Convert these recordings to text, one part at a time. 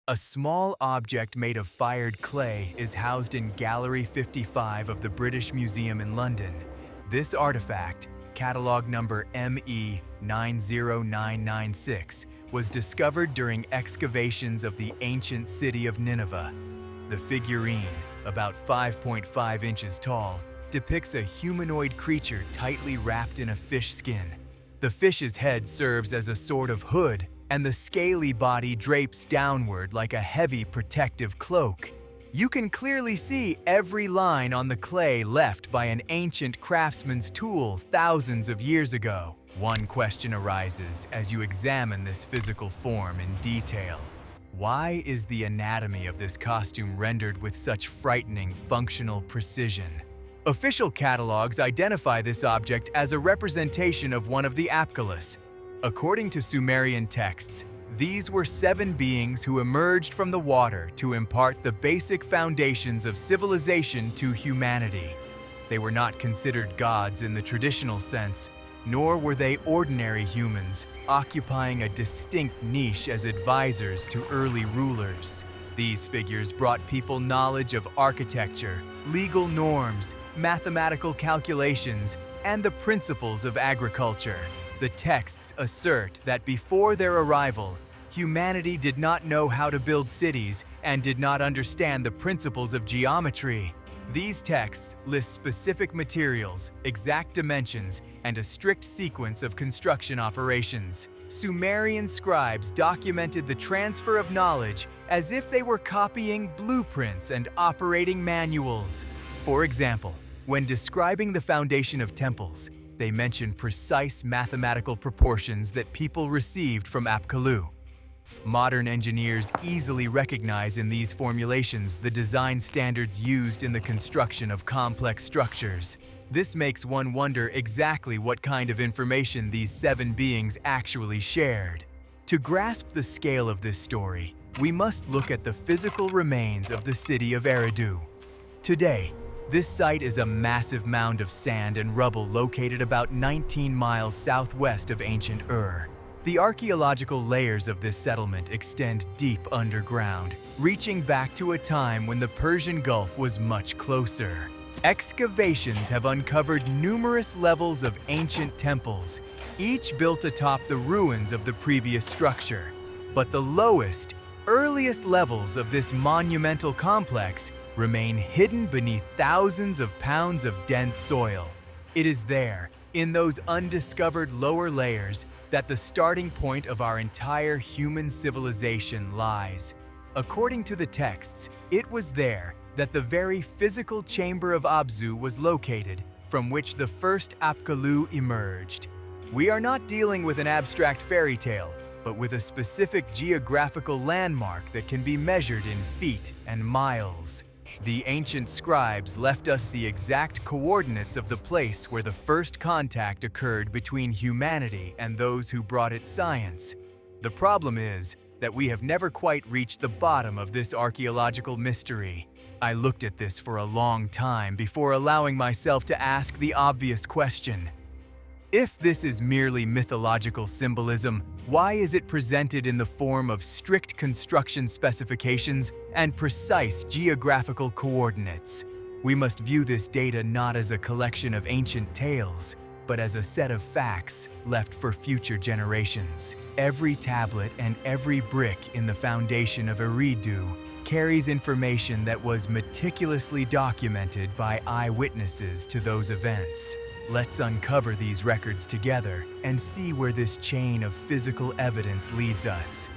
A small object made of fired clay is housed in Gallery 55 of the British Museum in London. This artifact, catalogue number ME90996, was discovered during excavations of the ancient city of Nineveh. The figurine, about 5.5 inches tall, depicts a humanoid creature tightly wrapped in a fish skin. The fish's head serves as a sort of hood, and the scaly body drapes downward like a heavy protective cloak. You can clearly see every line on the clay left by an ancient craftsman's tool thousands of years ago. One question arises as you examine this physical form in detail. Why is the anatomy of this costume rendered with such frightening functional precision? Official catalogs identify this object as a representation of one of the Apkallus. According to Sumerian texts, these were 7 beings who emerged from the water to impart the basic foundations of civilization to humanity. They were not considered gods in the traditional sense, nor were they ordinary humans, occupying a distinct niche as advisors to early rulers. These figures brought people knowledge of architecture, legal norms, mathematical calculations, and the principles of agriculture. The texts assert that before their arrival, humanity did not know how to build cities and did not understand the principles of geometry. These texts list specific materials, exact dimensions, and a strict sequence of construction operations. Sumerian scribes documented the transfer of knowledge as if they were copying blueprints and operating manuals. For example, when describing the foundation of temples, they mention precise mathematical proportions that people received from Apkallu. Modern engineers easily recognize in these formulations the design standards used in the construction of complex structures. This makes one wonder exactly what kind of information these 7 beings actually shared. To grasp the scale of this story, we must look at the physical remains of the city of Eridu. Today, this site is a massive mound of sand and rubble located about 19 miles southwest of ancient Ur. The archaeological layers of this settlement extend deep underground, reaching back to a time when the Persian Gulf was much closer. Excavations have uncovered numerous levels of ancient temples, each built atop the ruins of the previous structure. But the lowest, earliest levels of this monumental complex remain hidden beneath thousands of pounds of dense soil. It is there, in those undiscovered lower layers, that the starting point of our entire human civilization lies. According to the texts, it was there that the very physical chamber of Abzu was located, from which the first Apkallu emerged. We are not dealing with an abstract fairy tale, but with a specific geographical landmark that can be measured in feet and miles. The ancient scribes left us the exact coordinates of the place where the first contact occurred between humanity and those who brought it science. The problem is that we have never quite reached the bottom of this archaeological mystery. I looked at this for a long time before allowing myself to ask the obvious question. If this is merely mythological symbolism, why is it presented in the form of strict construction specifications and precise geographical coordinates? We must view this data not as a collection of ancient tales, but as a set of facts left for future generations. Every tablet and every brick in the foundation of Eridu carries information that was meticulously documented by eyewitnesses to those events. Let's uncover these records together and see where this chain of physical evidence leads us.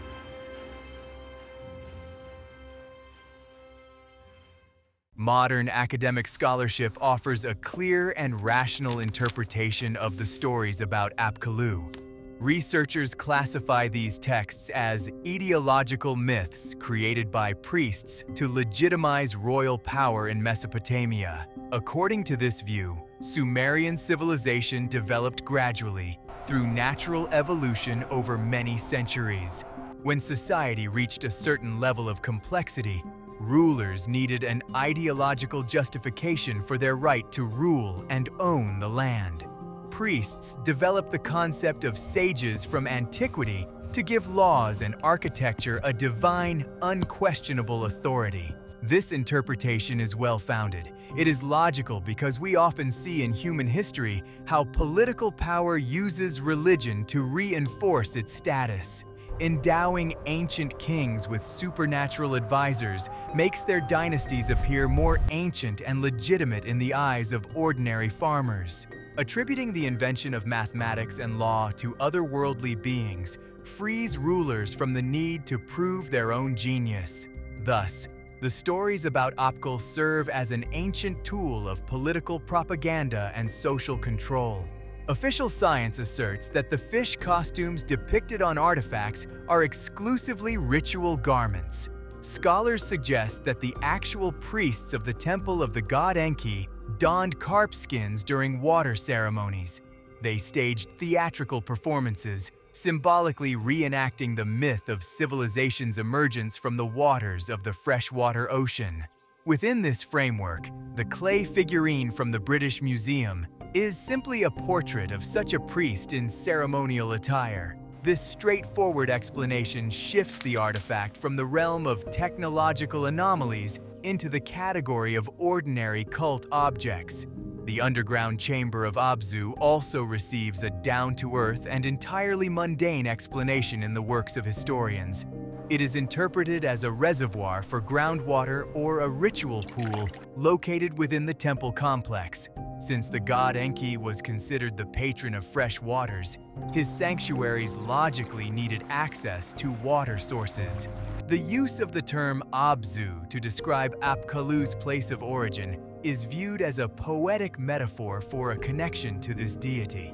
Modern academic scholarship offers a clear and rational interpretation of the stories about Apkallu. Researchers classify these texts as ideological myths created by priests to legitimize royal power in Mesopotamia. According to this view, Sumerian civilization developed gradually through natural evolution over many centuries. When society reached a certain level of complexity, rulers needed an ideological justification for their right to rule and own the land. Priests developed the concept of sages from antiquity to give laws and architecture a divine, unquestionable authority. This interpretation is well-founded. It is logical because we often see in human history how political power uses religion to reinforce its status. Endowing ancient kings with supernatural advisors makes their dynasties appear more ancient and legitimate in the eyes of ordinary farmers. Attributing the invention of mathematics and law to otherworldly beings frees rulers from the need to prove their own genius. Thus, the stories about Apkallu serve as an ancient tool of political propaganda and social control. Official science asserts that the fish costumes depicted on artifacts are exclusively ritual garments. Scholars suggest that the actual priests of the temple of the god Enki donned carp skins during water ceremonies. They staged theatrical performances, symbolically reenacting the myth of civilization's emergence from the waters of the freshwater ocean. Within this framework, the clay figurine from the British Museum is simply a portrait of such a priest in ceremonial attire. This straightforward explanation shifts the artifact from the realm of technological anomalies into the category of ordinary cult objects. The underground chamber of Abzu also receives a down-to-earth and entirely mundane explanation in the works of historians. It is interpreted as a reservoir for groundwater or a ritual pool located within the temple complex. Since the god Enki was considered the patron of fresh waters, his sanctuaries logically needed access to water sources. The use of the term Abzu to describe Apkallu's place of origin is viewed as a poetic metaphor for a connection to this deity.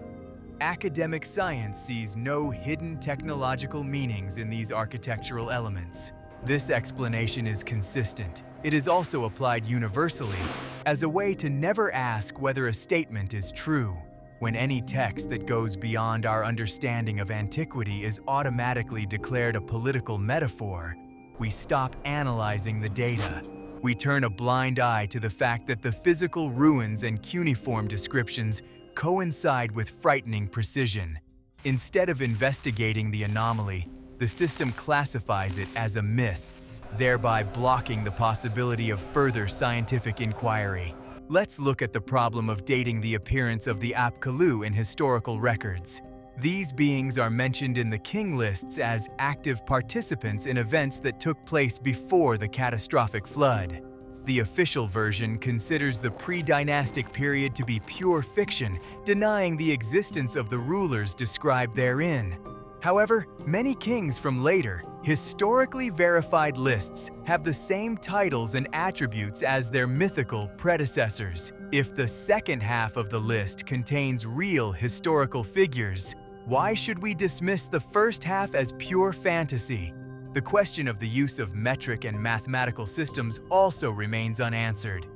Academic science sees no hidden technological meanings in these architectural elements. This explanation is consistent. It is also applied universally as a way to never ask whether a statement is true. When any text that goes beyond our understanding of antiquity is automatically declared a political metaphor, we stop analyzing the data. We turn a blind eye to the fact that the physical ruins and cuneiform descriptions coincide with frightening precision. Instead of investigating the anomaly, the system classifies it as a myth, thereby blocking the possibility of further scientific inquiry. Let's look at the problem of dating the appearance of the Apkallu in historical records. These beings are mentioned in the king lists as active participants in events that took place before the catastrophic flood. The official version considers the pre-dynastic period to be pure fiction, denying the existence of the rulers described therein. However, many kings from later, historically verified lists have the same titles and attributes as their mythical predecessors. If the second half of the list contains real historical figures, why should we dismiss the first half as pure fantasy? The question of the use of metric and mathematical systems also remains unanswered.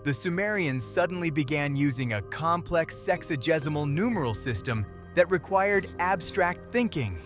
The Sumerians suddenly began using a complex sexagesimal numeral system that required abstract thinking.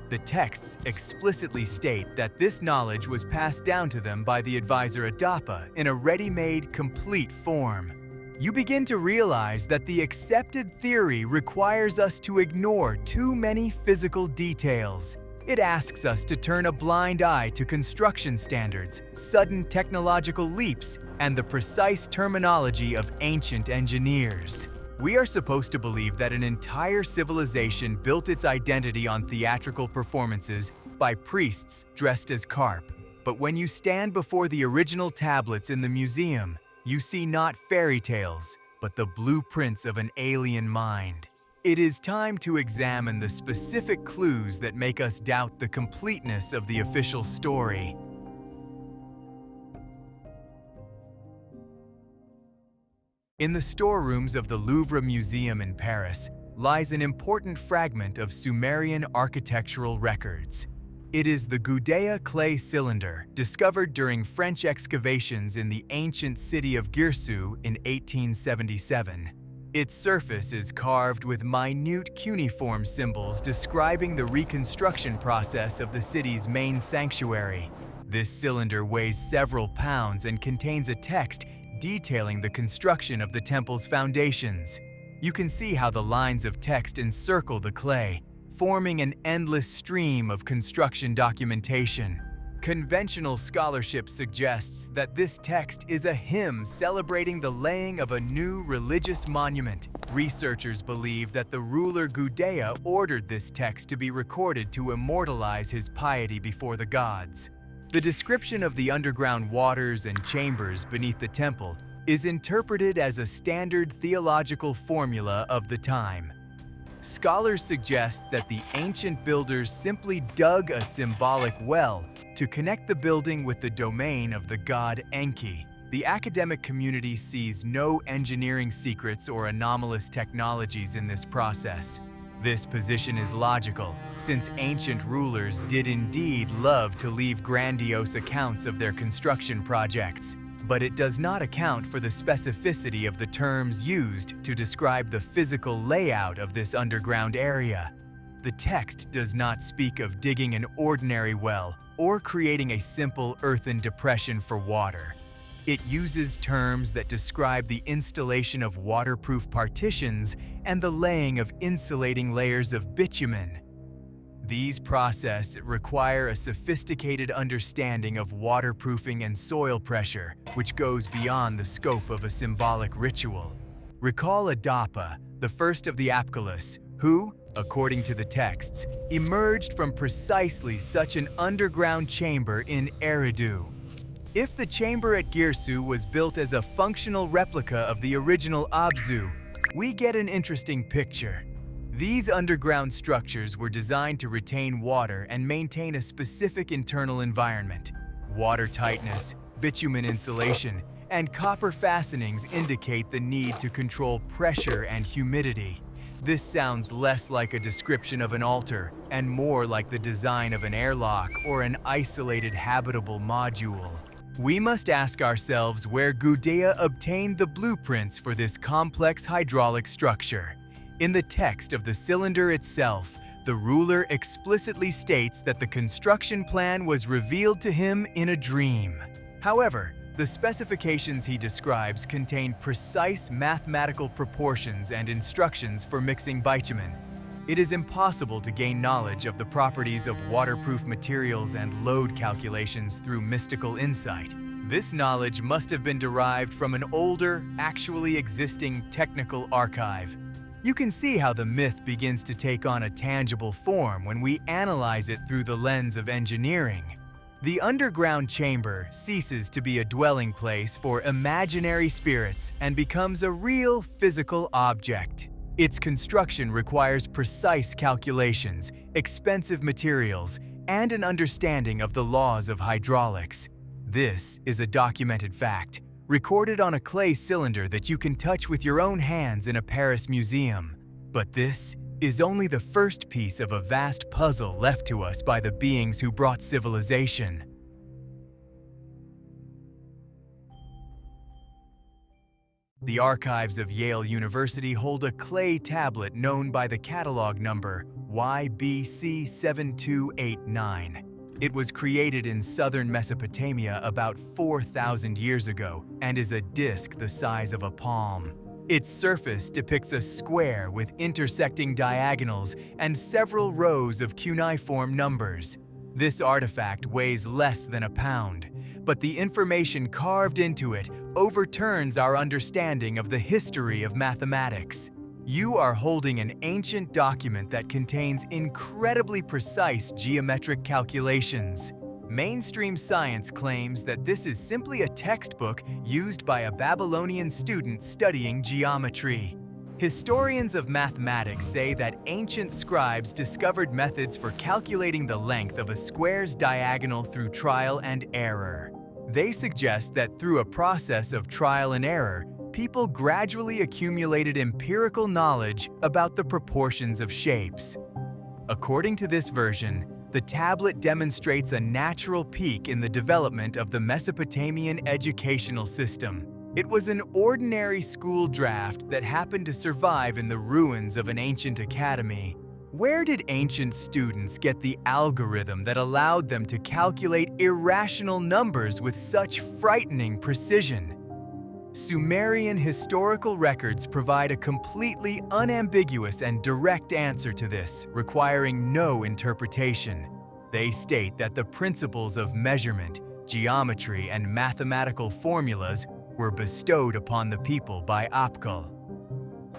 The texts explicitly state that this knowledge was passed down to them by the advisor Adapa in a ready-made, complete form. You begin to realize that the accepted theory requires us to ignore too many physical details. It asks us to turn a blind eye to construction standards, sudden technological leaps, and the precise terminology of ancient engineers. We are supposed to believe that an entire civilization built its identity on theatrical performances by priests dressed as carp. But when you stand before the original tablets in the museum, you see not fairy tales, but the blueprints of an alien mind. It is time to examine the specific clues that make us doubt the completeness of the official story. In the storerooms of the Louvre Museum in Paris lies an important fragment of Sumerian architectural records. It is the Gudea clay cylinder, discovered during French excavations in the ancient city of Girsu in 1877. Its surface is carved with minute cuneiform symbols describing the reconstruction process of the city's main sanctuary. This cylinder weighs several pounds and contains a text detailing the construction of the temple's foundations. You can see how the lines of text encircle the clay, forming an endless stream of construction documentation. Conventional scholarship suggests that this text is a hymn celebrating the laying of a new religious monument. Researchers believe that the ruler Gudea ordered this text to be recorded to immortalize his piety before the gods. The description of the underground waters and chambers beneath the temple is interpreted as a standard theological formula of the time. Scholars suggest that the ancient builders simply dug a symbolic well to connect the building with the domain of the god Enki. The academic community sees no engineering secrets or anomalous technologies in this process. This position is logical, since ancient rulers did indeed love to leave grandiose accounts of their construction projects. But it does not account for the specificity of the terms used to describe the physical layout of this underground area. The text does not speak of digging an ordinary well or creating a simple earthen depression for water. It uses terms that describe the installation of waterproof partitions and the laying of insulating layers of bitumen. These processes require a sophisticated understanding of waterproofing and soil pressure, which goes beyond the scope of a symbolic ritual. Recall Adapa, the first of the Apkallus, who, according to the texts, emerged from precisely such an underground chamber in Eridu. If the chamber at Girsu was built as a functional replica of the original Abzu, we get an interesting picture. These underground structures were designed to retain water and maintain a specific internal environment. Water tightness, bitumen insulation, and copper fastenings indicate the need to control pressure and humidity. This sounds less like a description of an altar and more like the design of an airlock or an isolated habitable module. We must ask ourselves where Gudea obtained the blueprints for this complex hydraulic structure. In the text of the cylinder itself, the ruler explicitly states that the construction plan was revealed to him in a dream. However, the specifications he describes contain precise mathematical proportions and instructions for mixing bitumen. It is impossible to gain knowledge of the properties of waterproof materials and load calculations through mystical insight. This knowledge must have been derived from an older, actually existing technical archive. You can see how the myth begins to take on a tangible form when we analyze it through the lens of engineering. The underground chamber ceases to be a dwelling place for imaginary spirits and becomes a real physical object. Its construction requires precise calculations, expensive materials, and an understanding of the laws of hydraulics. This is a documented fact, recorded on a clay cylinder that you can touch with your own hands in a Paris museum. But this is only the first piece of a vast puzzle left to us by the beings who brought civilization. The archives of Yale University hold a clay tablet known by the catalog number YBC7289. It was created in southern Mesopotamia about 4,000 years ago and is a disc the size of a palm. Its surface depicts a square with intersecting diagonals and several rows of cuneiform numbers. This artifact weighs less than a pound, but the information carved into it overturns our understanding of the history of mathematics. You are holding an ancient document that contains incredibly precise geometric calculations. Mainstream science claims that this is simply a textbook used by a Babylonian student studying geometry. Historians of mathematics say that ancient scribes discovered methods for calculating the length of a square's diagonal through trial and error. They suggest that through a process of trial and error, people gradually accumulated empirical knowledge about the proportions of shapes. According to this version, the tablet demonstrates a natural peak in the development of the Mesopotamian educational system. It was an ordinary school draft that happened to survive in the ruins of an ancient academy. Where did ancient students get the algorithm that allowed them to calculate irrational numbers with such frightening precision? Sumerian historical records provide a completely unambiguous and direct answer to this, requiring no interpretation. They state that the principles of measurement, geometry, and mathematical formulas were bestowed upon the people by Apkallu.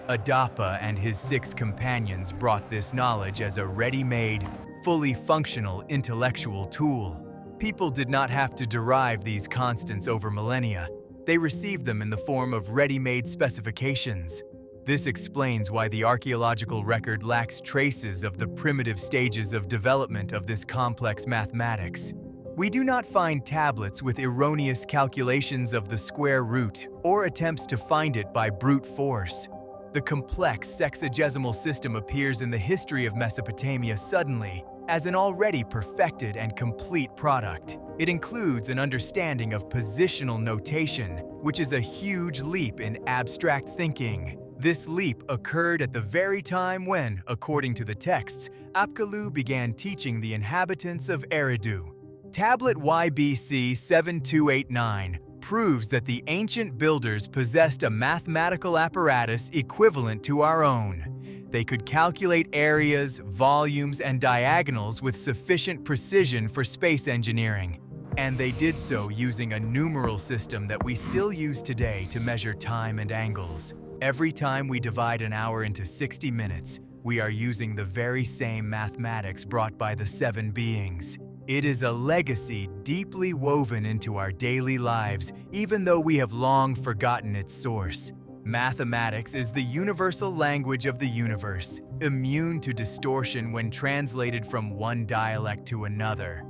Adapa and his 6 companions brought this knowledge as a ready-made, fully functional intellectual tool. People did not have to derive these constants over millennia. They received them in the form of ready-made specifications. This explains why the archaeological record lacks traces of the primitive stages of development of this complex mathematics. We do not find tablets with erroneous calculations of the square root or attempts to find it by brute force. The complex sexagesimal system appears in the history of Mesopotamia suddenly as an already perfected and complete product. It includes an understanding of positional notation, which is a huge leap in abstract thinking. This leap occurred at the very time when, according to the texts, Apkallu began teaching the inhabitants of Eridu. Tablet YBC 7289 proves that the ancient builders possessed a mathematical apparatus equivalent to our own. They could calculate areas, volumes, and diagonals with sufficient precision for space engineering. And they did so using a numeral system that we still use today to measure time and angles. Every time we divide an hour into 60 minutes, we are using the very same mathematics brought by the 7 beings. It is a legacy deeply woven into our daily lives, even though we have long forgotten its source. Mathematics is the universal language of the universe, immune to distortion when translated from one dialect to another.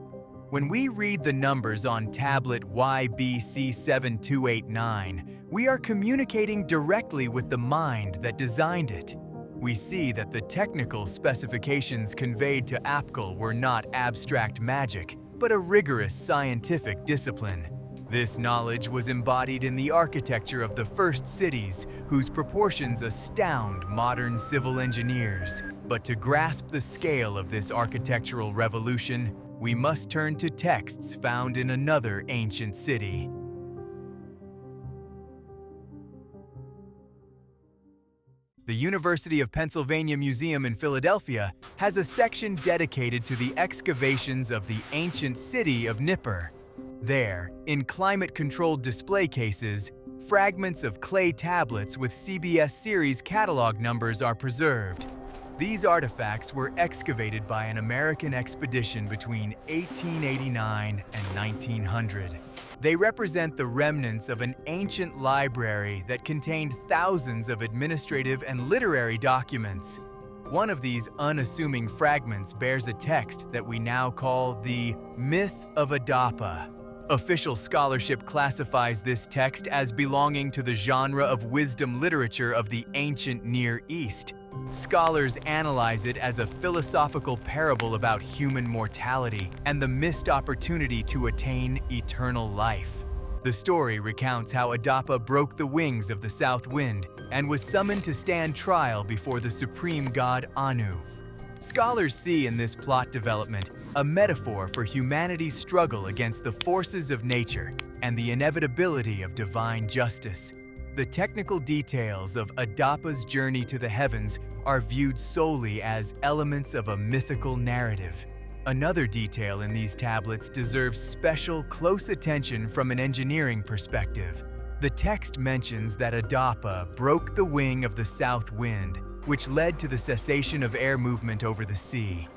When we read the numbers on tablet YBC 7289, we are communicating directly with the mind that designed it. We see that the technical specifications conveyed to Apkallu were not abstract magic, but a rigorous scientific discipline. This knowledge was embodied in the architecture of the first cities, whose proportions astound modern civil engineers. But to grasp the scale of this architectural revolution, we must turn to texts found in another ancient city. The University of Pennsylvania Museum in Philadelphia has a section dedicated to the excavations of the ancient city of Nippur. There, in climate-controlled display cases, fragments of clay tablets with CBS series catalog numbers are preserved. These artifacts were excavated by an American expedition between 1889 and 1900. They represent the remnants of an ancient library that contained thousands of administrative and literary documents. One of these unassuming fragments bears a text that we now call the Myth of Adapa. Official scholarship classifies this text as belonging to the genre of wisdom literature of the ancient Near East. Scholars analyze it as a philosophical parable about human mortality and the missed opportunity to attain eternal life. The story recounts how Adapa broke the wings of the south wind and was summoned to stand trial before the supreme god Anu. Scholars see in this plot development a metaphor for humanity's struggle against the forces of nature and the inevitability of divine justice. The technical details of Adapa's journey to the heavens are viewed solely as elements of a mythical narrative. Another detail in these tablets deserves special, close attention from an engineering perspective. The text mentions that Adapa broke the wing of the south wind, which led to the cessation of air movement over the sea.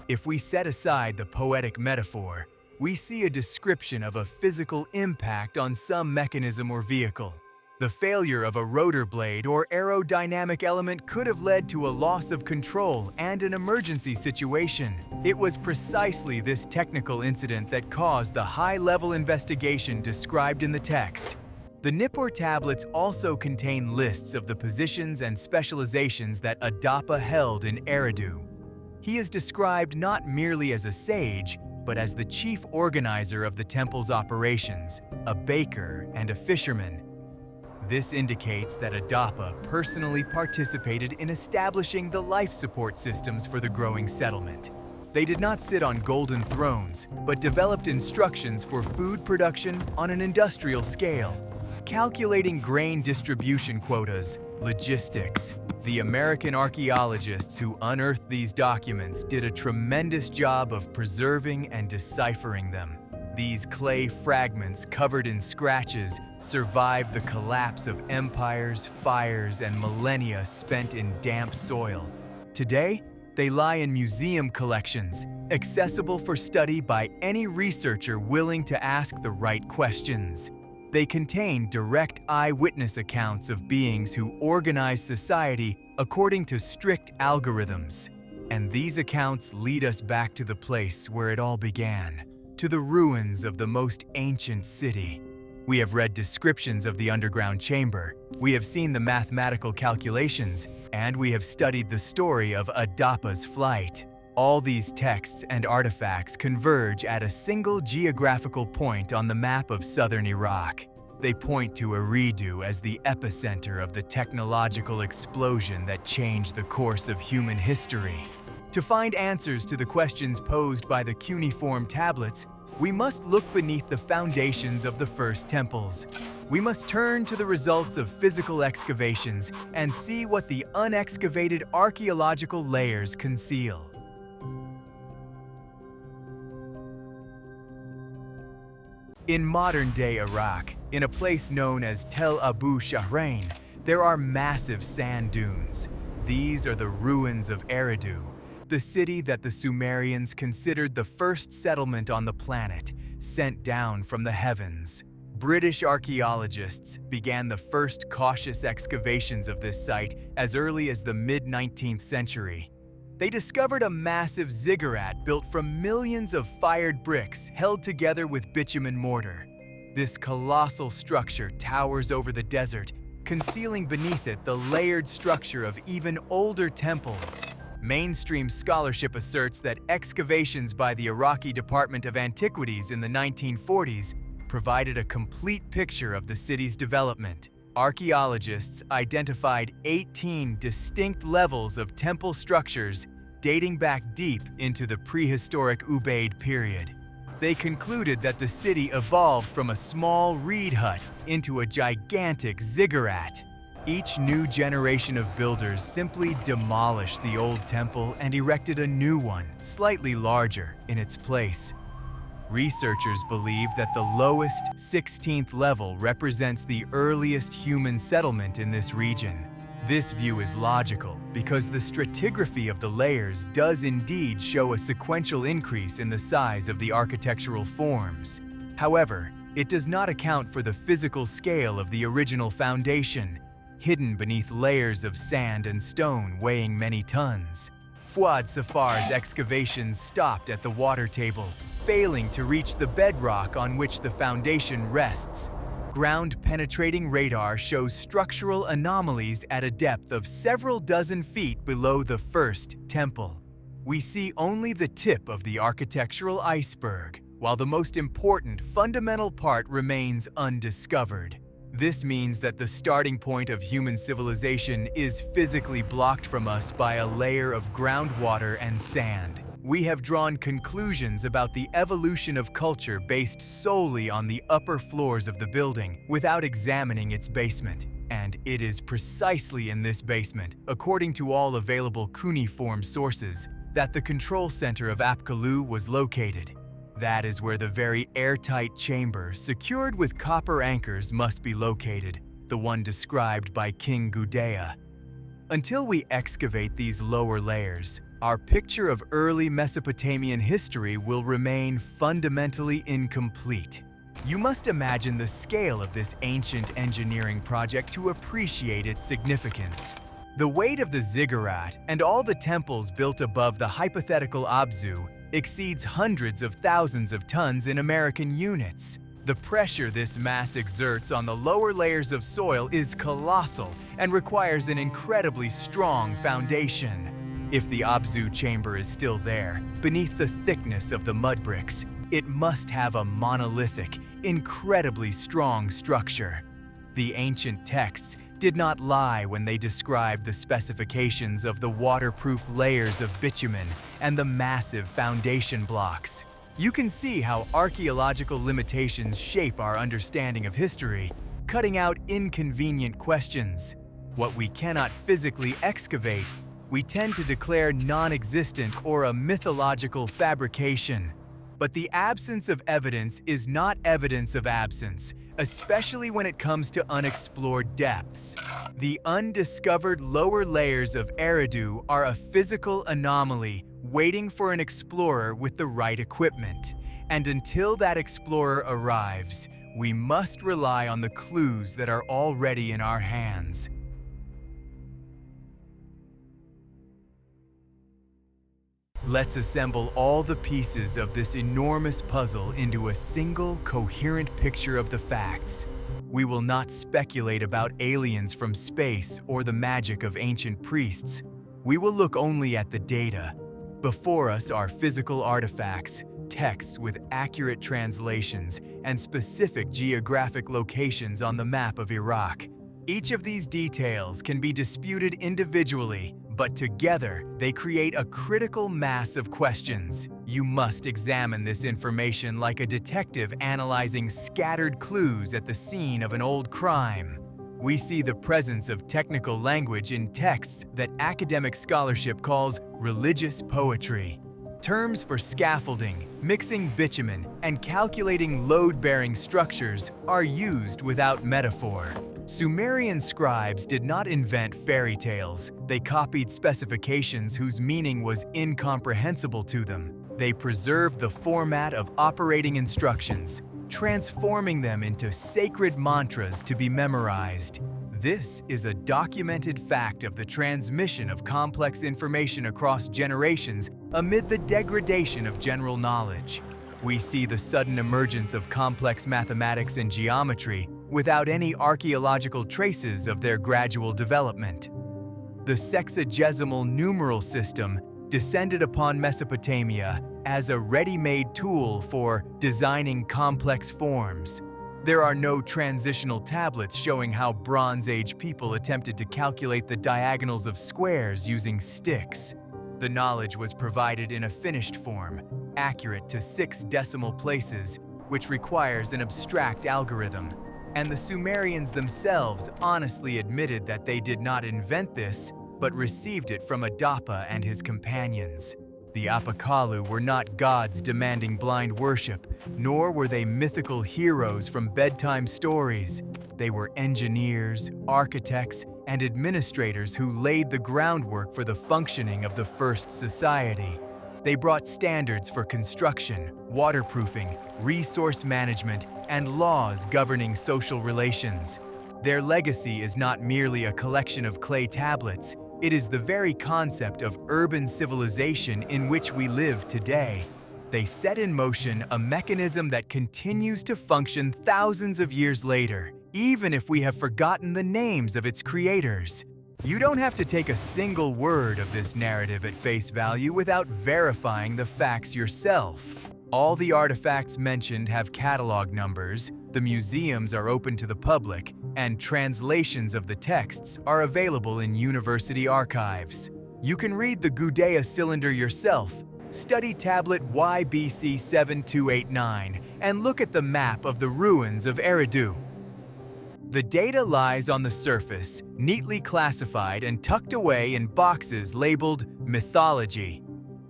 If we set aside the poetic metaphor, we see a description of a physical impact on some mechanism or vehicle. The failure of a rotor blade or aerodynamic element could have led to a loss of control and an emergency situation. It was precisely this technical incident that caused the high-level investigation described in the text. The Nippur tablets also contain lists of the positions and specializations that Adapa held in Eridu. He is described not merely as a sage, but as the chief organizer of the temple's operations, a baker, and a fisherman. This indicates that Adapa personally participated in establishing the life support systems for the growing settlement. They did not sit on golden thrones, but developed instructions for food production on an industrial scale. calculating grain distribution quotas, logistics. The American archaeologists who unearthed these documents did a tremendous job of preserving and deciphering them. These clay fragments covered in scratches survived the collapse of empires, fires, and millennia spent in damp soil. Today, they lie in museum collections, accessible for study by any researcher willing to ask the right questions. They contain direct eyewitness accounts of beings who organized society according to strict algorithms. And these accounts lead us back to the place where it all began, to the ruins of the most ancient city. We have read descriptions of the underground chamber, we have seen the mathematical calculations, and we have studied the story of Adapa's flight. All these texts and artifacts converge at a single geographical point on the map of southern Iraq. They point to Eridu as the epicenter of the technological explosion that changed the course of human history. To find answers to the questions posed by the cuneiform tablets, we must look beneath the foundations of the first temples. We must turn to the results of physical excavations and see what the unexcavated archaeological layers conceal. In modern-day Iraq, in a place known as Tel Abu Shahrain, there are massive sand dunes. These are the ruins of Eridu, the city that the Sumerians considered the first settlement on the planet, sent down from the heavens. British archaeologists began the first cautious excavations of this site as early as the mid-19th century. They discovered a massive ziggurat built from millions of fired bricks held together with bitumen mortar. This colossal structure towers over the desert, concealing beneath it the layered structure of even older temples. Mainstream scholarship asserts that excavations by the Iraqi Department of Antiquities in the 1940s provided a complete picture of the city's development. Archaeologists identified 18 distinct levels of temple structures dating back deep into the prehistoric Ubaid period. They concluded that the city evolved from a small reed hut into a gigantic ziggurat. Each new generation of builders simply demolished the old temple and erected a new one, slightly larger, in its place. Researchers believe that the lowest 16th level represents the earliest human settlement in this region. This view is logical because the stratigraphy of the layers does indeed show a sequential increase in the size of the architectural forms. However, it does not account for the physical scale of the original foundation, hidden beneath layers of sand and stone weighing many tons. Fuad Safar's excavations stopped at the water table, failing to reach the bedrock on which the foundation rests. Ground-penetrating radar shows structural anomalies at a depth of several dozen feet below the first temple. We see only the tip of the architectural iceberg, while the most important fundamental part remains undiscovered. This means that the starting point of human civilization is physically blocked from us by a layer of groundwater and sand. We have drawn conclusions about the evolution of culture based solely on the upper floors of the building without examining its basement. And it is precisely in this basement, according to all available cuneiform sources, that the control center of Apkallu was located. That is where the very airtight chamber, secured with copper anchors, must be located, the one described by King Gudea. Until we excavate these lower layers, our picture of early Mesopotamian history will remain fundamentally incomplete. You must imagine the scale of this ancient engineering project to appreciate its significance. The weight of the ziggurat and all the temples built above the hypothetical Abzu exceeds hundreds of thousands of tons in American units. The pressure this mass exerts on the lower layers of soil is colossal and requires an incredibly strong foundation. If the Abzu chamber is still there, beneath the thickness of the mud bricks, it must have a monolithic, incredibly strong structure. The ancient texts did not lie when they described the specifications of the waterproof layers of bitumen and the massive foundation blocks. You can see how archaeological limitations shape our understanding of history. cutting out inconvenient questions. What we cannot physically excavate, we tend to declare non-existent or a mythological fabrication. But the absence of evidence is not evidence of absence, especially when it comes to unexplored depths. The undiscovered lower layers of Eridu are a physical anomaly waiting for an explorer with the right equipment. And until that explorer arrives, we must rely on the clues that are already in our hands. Let's assemble all the pieces of this enormous puzzle into a single, coherent picture of the facts. We will not speculate about aliens from space or the magic of ancient priests. We will look only at the data. Before us are physical artifacts, texts with accurate translations, and specific geographic locations on the map of Iraq. Each of these details can be disputed individually, but together they create a critical mass of questions. You must examine this information like a detective analyzing scattered clues at the scene of an old crime. We see the presence of technical language in texts that academic scholarship calls religious poetry. Terms for scaffolding, mixing bitumen, and calculating load-bearing structures are used without metaphor. Sumerian scribes did not invent fairy tales. They copied specifications whose meaning was incomprehensible to them. They preserved the format of operating instructions, transforming them into sacred mantras to be memorized. This is a documented fact of the transmission of complex information across generations amid the degradation of general knowledge. We see the sudden emergence of complex mathematics and geometry without any archaeological traces of their gradual development. The sexagesimal numeral system descended upon Mesopotamia as a ready-made tool for designing complex forms. There are no transitional tablets showing how Bronze Age people attempted to calculate the diagonals of squares using sticks. The knowledge was provided in a finished form, accurate to 6 decimal places, which requires an abstract algorithm. And the Sumerians themselves honestly admitted that they did not invent this, but received it from Adapa and his companions. The Apkallu were not gods demanding blind worship, nor were they mythical heroes from bedtime stories. They were engineers, architects, and administrators who laid the groundwork for the functioning of the first society. They brought standards for construction, waterproofing, resource management, and laws governing social relations. Their legacy is not merely a collection of clay tablets. It is the very concept of urban civilization in which we live today. They set in motion a mechanism that continues to function thousands of years later, even if we have forgotten the names of its creators. You don't have to take a single word of this narrative at face value without verifying the facts yourself. All the artifacts mentioned have catalog numbers, the museums are open to the public, and translations of the texts are available in university archives. You can read the Gudea cylinder yourself, study tablet YBC 7289, and look at the map of the ruins of Eridu. The data lies on the surface, neatly classified and tucked away in boxes labeled mythology.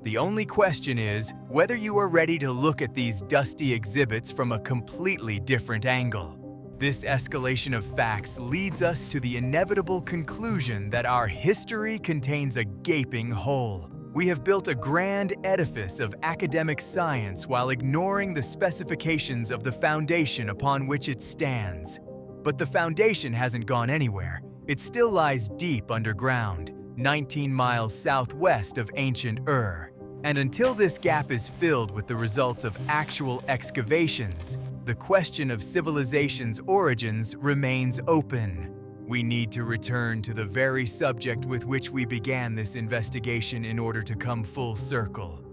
The only question is whether you are ready to look at these dusty exhibits from a completely different angle. This escalation of facts leads us to the inevitable conclusion that our history contains a gaping hole. We have built a grand edifice of academic science while ignoring the specifications of the foundation upon which it stands. But the foundation hasn't gone anywhere. It still lies deep underground, 19 miles southwest of ancient Ur. And until this gap is filled with the results of actual excavations, the question of civilization's origins remains open. We need to return to the very subject with which we began this investigation in order to come full circle.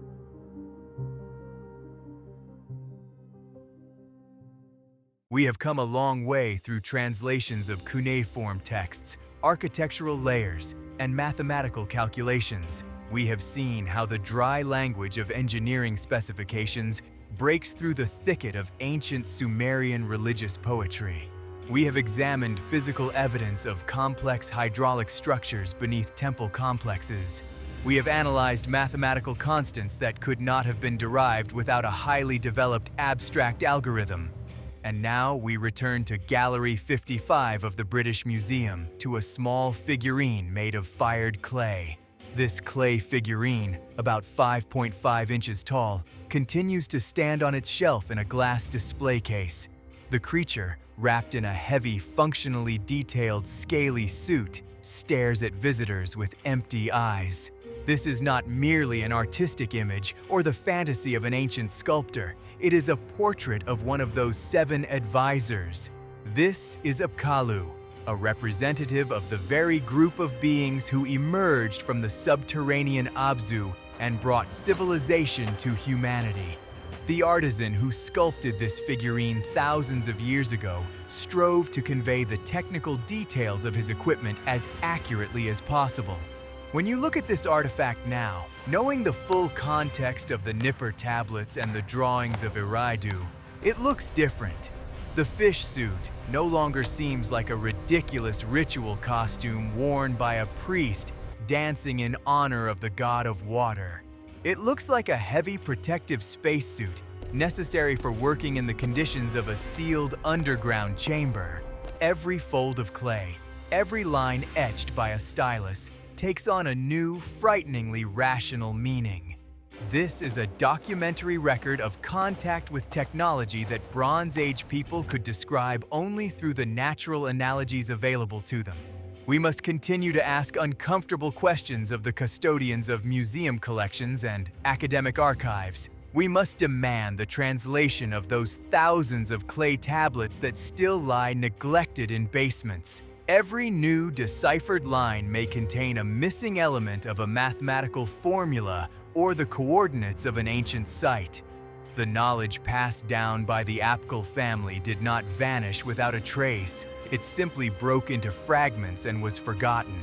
We have come a long way through translations of cuneiform texts, architectural layers, and mathematical calculations. We have seen how the dry language of engineering specifications breaks through the thicket of ancient Sumerian religious poetry. We have examined physical evidence of complex hydraulic structures beneath temple complexes. We have analyzed mathematical constants that could not have been derived without a highly developed abstract algorithm. And now we return to Gallery 55 of the British Museum to a small figurine made of fired clay. This clay figurine, about 5.5 inches tall, continues to stand on its shelf in a glass display case. The creature, wrapped in a heavy, functionally detailed, scaly suit, stares at visitors with empty eyes. This is not merely an artistic image or the fantasy of an ancient sculptor. It is a portrait of one of those 7 advisors. This is Apkallu, a representative of the very group of beings who emerged from the subterranean Abzu and brought civilization to humanity. The artisan who sculpted this figurine thousands of years ago strove to convey the technical details of his equipment as accurately as possible. When you look at this artifact now, knowing the full context of the Nippur tablets and the drawings of Eridu, it looks different. The fish suit no longer seems like a ridiculous ritual costume worn by a priest dancing in honor of the god of water. It looks like a heavy protective spacesuit necessary for working in the conditions of a sealed underground chamber. Every fold of clay, every line etched by a stylus, takes on a new, frighteningly rational meaning. This is a documentary record of contact with technology that Bronze Age people could describe only through the natural analogies available to them. We must continue to ask uncomfortable questions of the custodians of museum collections and academic archives. We must demand the translation of those thousands of clay tablets that still lie neglected in basements. Every new deciphered line may contain a missing element of a mathematical formula or the coordinates of an ancient site. The knowledge passed down by the Apkallu family did not vanish without a trace. It simply broke into fragments and was forgotten.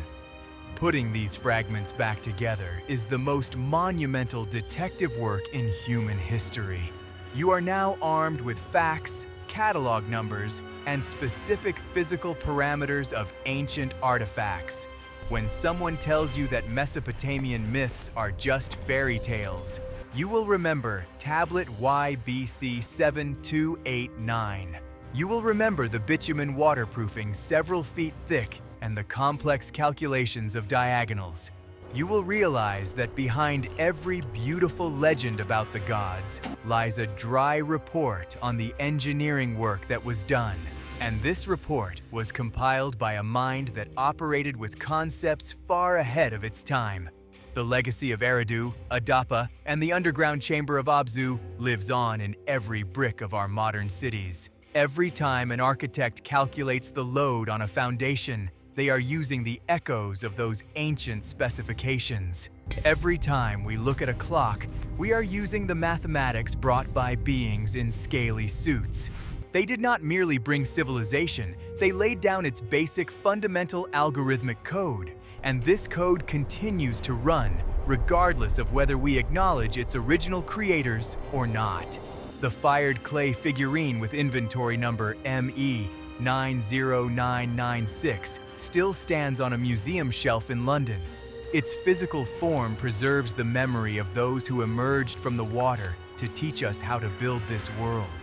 Putting these fragments back together is the most monumental detective work in human history. You are now armed with facts, catalog numbers, and specific physical parameters of ancient artifacts. When someone tells you that Mesopotamian myths are just fairy tales, you will remember Tablet YBC 7289. You will remember the bitumen waterproofing several feet thick and the complex calculations of diagonals. You will realize that behind every beautiful legend about the gods lies a dry report on the engineering work that was done. And this report was compiled by a mind that operated with concepts far ahead of its time. The legacy of Eridu, Adapa, and the underground chamber of Abzu lives on in every brick of our modern cities. Every time an architect calculates the load on a foundation, they are using the echoes of those ancient specifications. Every time we look at a clock, we are using the mathematics brought by beings in scaly suits. They did not merely bring civilization, they laid down its basic fundamental algorithmic code. And this code continues to run, regardless of whether we acknowledge its original creators or not. The fired clay figurine with inventory number ME90996 still stands on a museum shelf in London. Its physical form preserves the memory of those who emerged from the water to teach us how to build this world.